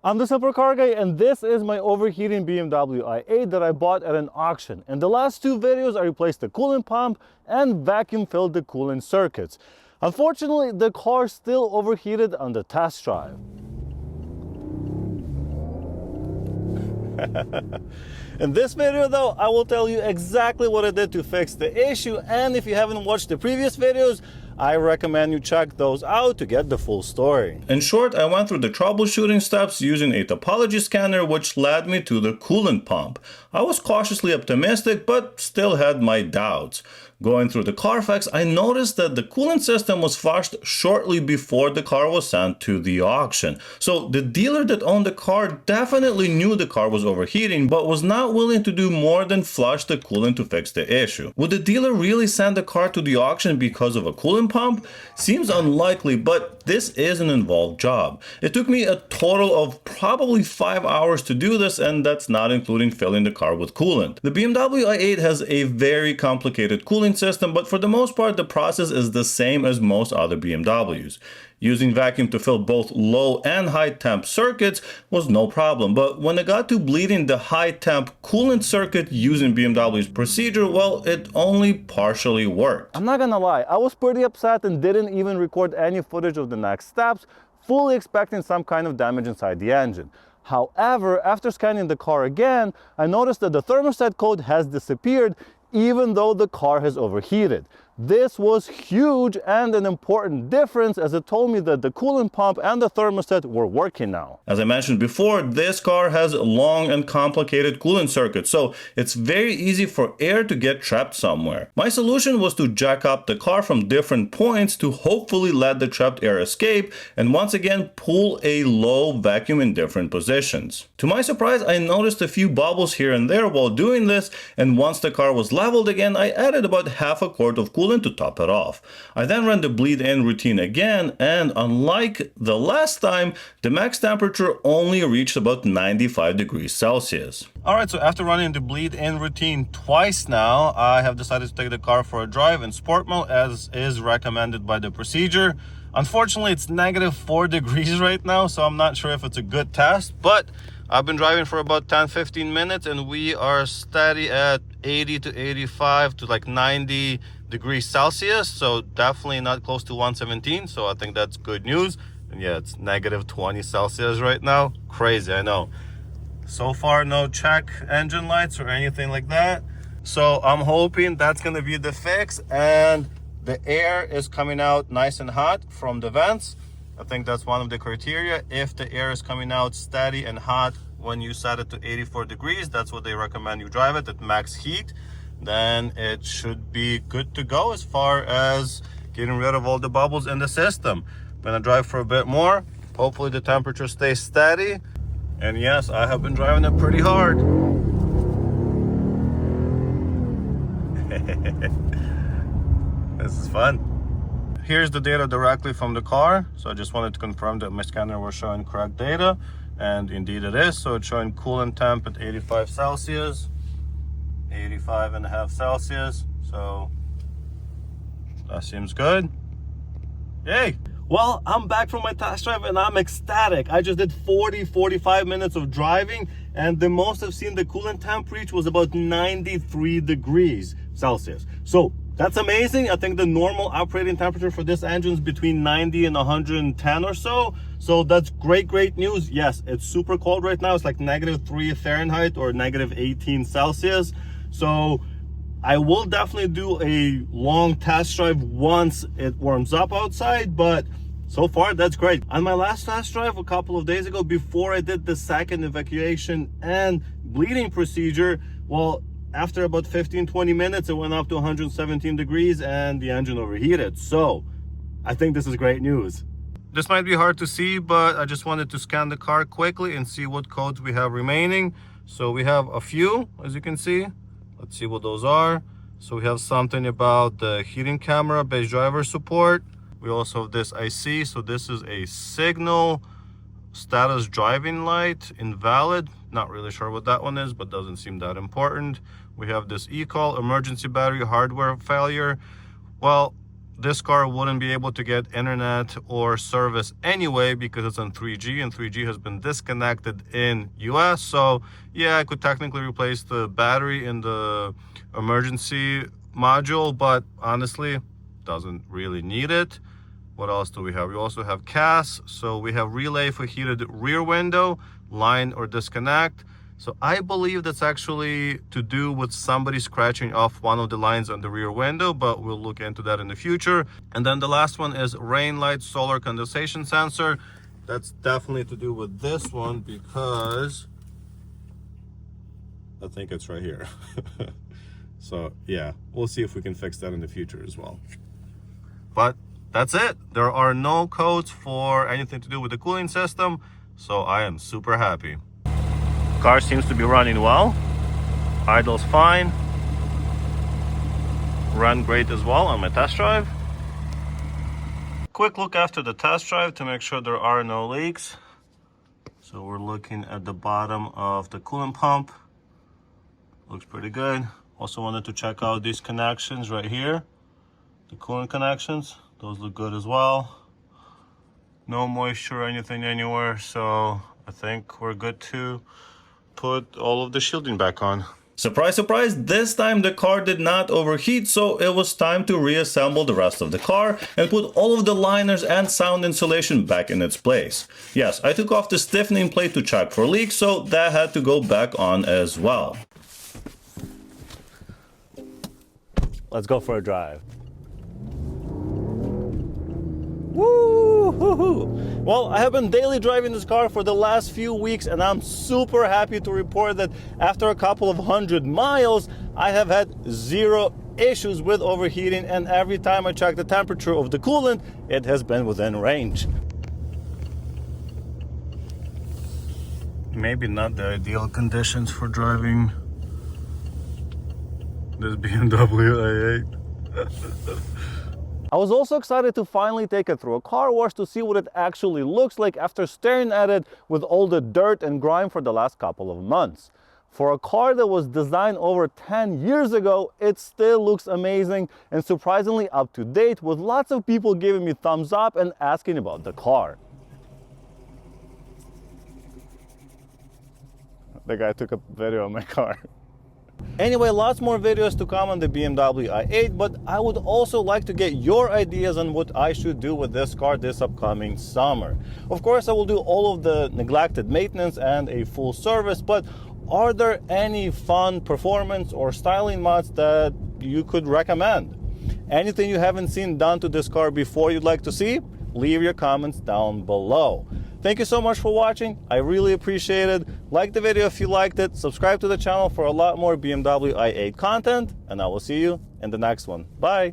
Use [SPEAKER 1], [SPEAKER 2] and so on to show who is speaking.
[SPEAKER 1] I'm the Supercar Guy, and this is my overheating BMW i8 that I bought at an auction. In the last two videos, I replaced the coolant pump and vacuum filled the coolant circuits. Unfortunately, the car still overheated on the test drive. In this video though, I will tell you exactly what I did to fix the issue, and if you haven't watched the previous videos, I recommend you check those out to get the full story. In short, I went through the troubleshooting steps using a topology scanner, which led me to the coolant pump. I was cautiously optimistic, but still had my doubts. Going through the Carfax, I noticed that the coolant system was flushed shortly before the car was sent to the auction. So the dealer that owned the car definitely knew the car was overheating, but was not willing to do more than flush the coolant to fix the issue. Would the dealer really send the car to the auction because of a coolant pump? Seems unlikely, but this is an involved job. It took me a total of probably 5 hours to do this, and that's not including filling the car with coolant. The BMW i8 has a very complicated cooling system, but for the most part the process is the same as most other BMWs. Using vacuum to fill both low and high temp circuits was no problem, but when it got to bleeding the high temp coolant circuit using BMW's procedure, well, it only partially worked. I'm not gonna lie, I was pretty upset and didn't even record any footage of the next steps, fully expecting some kind of damage inside the engine. However, after scanning the car again, I noticed that the thermostat code has disappeared even though the car has overheated. This was huge and an important difference, as it told me that the coolant pump and the thermostat were working now. As I mentioned before, this car has long and complicated coolant circuits, so it's very easy for air to get trapped somewhere. My solution was to jack up the car from different points to hopefully let the trapped air escape, and once again pull a low vacuum in different positions. To my surprise, I noticed a few bubbles here and there while doing this, and once the car was leveled again, I added about half a quart of coolant to top it off. I then ran the bleed in routine again, and unlike the last time, the max temperature only reached about 95 degrees Celsius. Alright, so after running the bleed in routine twice now, I have decided to take the car for a drive in sport mode as is recommended by the procedure. Unfortunately, it's -4 degrees right now, so I'm not sure if it's a good test, but I've been driving for about 10-15 minutes and we are steady at 80 to 85 to like 90 degrees Celsius, so definitely not close to 117, so I think that's good news. And yeah, it's -20 Celsius right now. Crazy, I know. So far, no check engine lights or anything like that, so I'm hoping that's gonna be the fix, and the air is coming out nice and hot from the vents. I think that's one of the criteria. If the air is coming out steady and hot when you set it to 84 degrees, that's what they recommend you drive it at max heat, then it should be good to go as far as getting rid of all the bubbles in the system. I'm gonna drive for a bit more. Hopefully the temperature stays steady. And yes, I have been driving it pretty hard. This is fun. Here's the data directly from the car. So I just wanted to confirm that my scanner was showing correct data, and indeed it is. So it's showing coolant temp at 85 Celsius, 85.5 Celsius. So that seems good. Yay! Well, I'm back from my test drive and I'm ecstatic. I just did 45 minutes of driving, and the most I've seen the coolant temp reach was about 93 degrees Celsius. So that's amazing. I think the normal operating temperature for this engine is between 90 and 110 or so. So that's great news. Yes, it's super cold right now. It's like -3 Fahrenheit or -18 Celsius. So I will definitely do a long test drive once it warms up outside, but so far that's great. On my last test drive a couple of days ago, before I did the second evacuation and bleeding procedure, well, after about 15-20 minutes, it went up to 117 degrees and the engine overheated. So I think this is great news. This might be hard to see, but I just wanted to scan the car quickly and see what codes we have remaining. So we have a few, as you can see. Let's see what those are. So we have something about the heating camera, base driver support. We also have this IC. So this is a signal status driving light, invalid. Not really sure what that one is, but doesn't seem that important. We have this e-call, emergency battery hardware failure. Well, this car wouldn't be able to get internet or service anyway because it's on 3G, and 3G has been disconnected in US. So yeah, I could technically replace the battery in the emergency module, but honestly, doesn't really need it. What else do we have? We also have CAS. So we have relay for heated rear window, line or disconnect. So I believe that's actually to do with somebody scratching off one of the lines on the rear window, but we'll look into that in the future. And then the last one is rain light solar condensation sensor. That's definitely to do with this one because I think it's right here. So yeah, we'll see if we can fix that in the future as well. But that's it. There are no codes for anything to do with the cooling system, so I am super happy. Car seems to be running well. Idle's fine. Ran great as well on my test drive. Quick look after the test drive to make sure there are no leaks. So we're looking at the bottom of the coolant pump. Looks pretty good. Also wanted to check out these connections right here. The coolant connections, those look good as well. No moisture or anything anywhere, so I think we're good to put all of the shielding back on. Surprise, surprise, this time the car did not overheat, so it was time to reassemble the rest of the car and put all of the liners and sound insulation back in its place. Yes, I took off the stiffening plate to check for leaks, so that had to go back on as well. Let's go for a drive. Woo-hoo-hoo. Well, I have been daily driving this car for the last few weeks, and I'm super happy to report that after a couple of 100 miles, I have had zero issues with overheating, and every time I check the temperature of the coolant, it has been within range. Maybe not the ideal conditions for driving this BMW i8. I was also excited to finally take it through a car wash to see what it actually looks like after staring at it with all the dirt and grime for the last couple of months. For a car that was designed over 10 years ago, it still looks amazing and surprisingly up to date, with lots of people giving me thumbs up and asking about the car. The guy took a video of my car. Anyway, lots more videos to come on the BMW i8, but I would also like to get your ideas on what I should do with this car this upcoming summer. Of course, I will do all of the neglected maintenance and a full service, but are there any fun performance or styling mods that you could recommend? Anything you haven't seen done to this car before you'd like to see? Leave your comments down below. Thank you so much for watching. I really appreciate it. Like the video if you liked it. Subscribe to the channel for a lot more BMW i8 content. And I will see you in the next one. Bye.